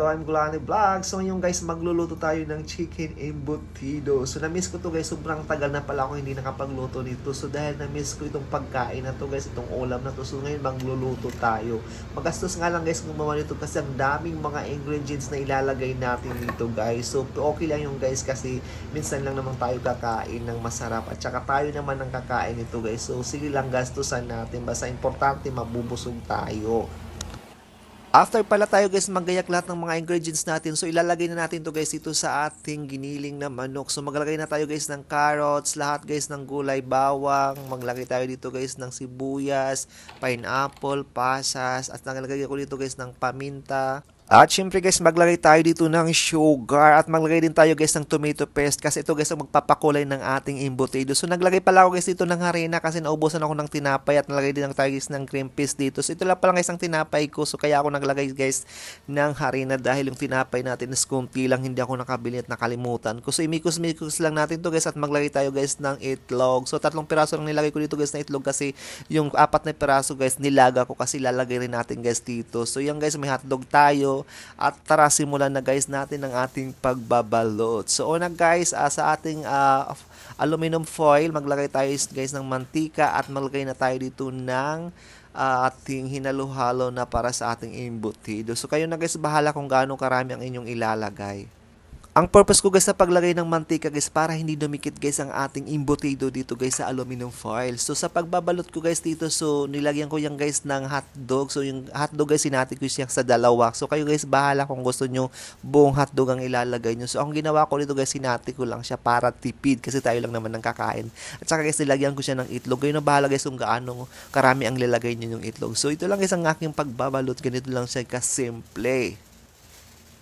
Hello, I'm Gulani Vlog. So ngayon guys, magluluto tayo ng chicken embutido. So na-miss ko to guys, sobrang tagal na pala ako hindi nakapagluto nito. So dahil na-miss ko itong pagkain na to guys, itong ulam na to. So ngayon magluluto tayo. Magastos nga lang guys gumawa nito kasi ang daming mga ingredients na ilalagay natin dito guys. So okay lang yung guys kasi minsan lang naman tayo kakain ng masarap. At saka tayo naman ang kakain nito guys. So sige lang gastusan natin. Basta importante mabubusog tayo. After pala tayo guys magayak lahat ng mga ingredients natin, so ilalagay na natin to guys dito sa ating giniling na manok. So maglalagay na tayo guys ng carrots, lahat guys ng gulay, bawang, maglagay tayo dito guys ng sibuyas, pineapple, pasas, at naglagay ko dito guys ng paminta. At syempre guys, maglagay tayo dito ng sugar at maglagay din tayo guys ng tomato paste kasi ito guys ang magpapakulay ng ating embutido. So naglagay pala ako guys dito ng harina kasi naubusan ako ng tinapay at naglagay din tayo guys ng cream paste dito. So ito lang pala guys ang tinapay ko. So kaya ako naglagay guys ng harina dahil yung tinapay natin is kunti lang, hindi ako nakabili at nakalimutan ko. So imikos-mikos lang natin to guys at maglagay tayo guys ng itlog. So 3 piraso lang nilagay ko dito guys na itlog kasi yung 4 na piraso guys nilaga ko kasi lalagay rin natin guys dito. So yan guys, may hotdog tayo. At tara, simulan na guys natin ang ating pagbabalot. So una guys, sa ating aluminum foil, maglagay tayo guys ng mantika at maglagay na tayo dito ng ating hinalo-halo na para sa ating embutido. So kayo na guys, bahala kung gaano karami ang inyong ilalagay. Ang purpose ko guys sa paglagay ng mantika guys para hindi dumikit guys ang ating embutido dito guys sa aluminum foil. So sa pagbabalot ko guys dito, so nilagyan ko yan guys ng hotdog. So yung hotdog guys sinati ko siya sa dalawa. So kayo guys bahala kung gusto nyo buong hotdog ang ilalagay nyo. So ang ginawa ko dito guys, sinati ko lang siya para tipid kasi tayo lang naman ng kakain. At saka guys nilagyan ko siya ng itlog. Kayo na bahala guys kung gaano karami ang nilagay nyo yung itlog. So ito lang guys ang aking pagbabalot. Ganito lang siya kasimple.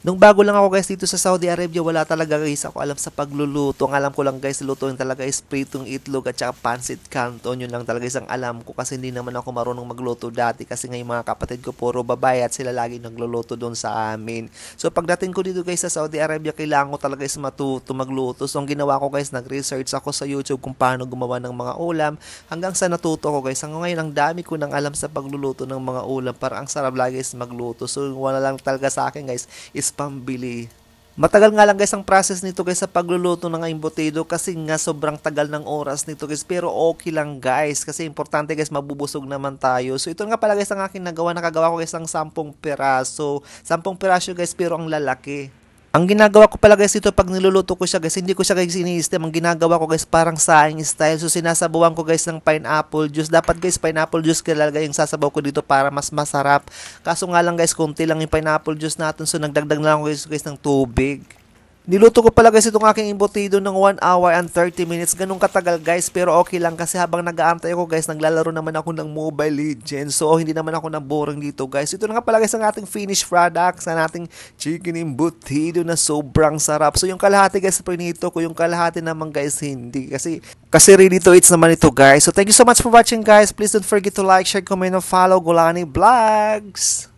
Nung bago lang ako guys dito sa Saudi Arabia, wala talaga guys ako alam sa pagluluto. Ang alam ko lang guys, lutuin talaga is pritong itlog at saka pancit canton. Yun lang talaga isang alam ko kasi hindi naman ako marunong magluto dati kasi ngayon mga kapatid ko puro babae at sila lagi nagluluto doon sa amin. So pagdating ko dito guys sa Saudi Arabia, kailangan ko talaga is matuto magluto. So ang ginawa ko guys, nag-research ako sa YouTube kung paano gumawa ng mga ulam hanggang sa natuto ko guys. Hanggang ngayon ang dami ko nang alam sa pagluluto ng mga ulam. Para ang sarap lagi is magluto. So wala lang talaga sa akin guys is pambili. Matagal nga lang guys ang process nito guys sa pagluluto ng embutido kasi nga sobrang tagal ng oras nito guys, pero okay lang guys kasi importante guys mabubusog naman tayo. So ito nga pala guys ang aking nagawa, nakagawa ko guys ng 10 piraso. 10 piraso guys pero ang lalaki. Ang ginagawa ko pala guys dito pag niluluto ko siya guys, hindi ko siya guys ini-stem. Ang ginagawa ko guys parang saing style. So sinasabawan ko guys ng pineapple juice. Dapat guys pineapple juice talaga yung sasabaw ko dito para mas masarap. Kaso nga lang guys, konti lang yung pineapple juice natin. So nagdagdag na lang guys ng tubig. Niluto ko pala guys itong aking embutido ng 1 hour and 30 minutes. Ganun katagal guys, pero okay lang kasi habang nag-aantay ako guys, naglalaro naman ako ng Mobile Legends. So hindi naman ako na-boring dito guys. Ito na nga pala guys ang ating finished product sa ating chicken embutido na sobrang sarap. So yung kalahati guys prinito ko, yung kalahati naman guys hindi. Kasi ready to eat naman ito guys. So thank you so much for watching guys. Please don't forget to like, share, comment, and follow Gulani Vlogs.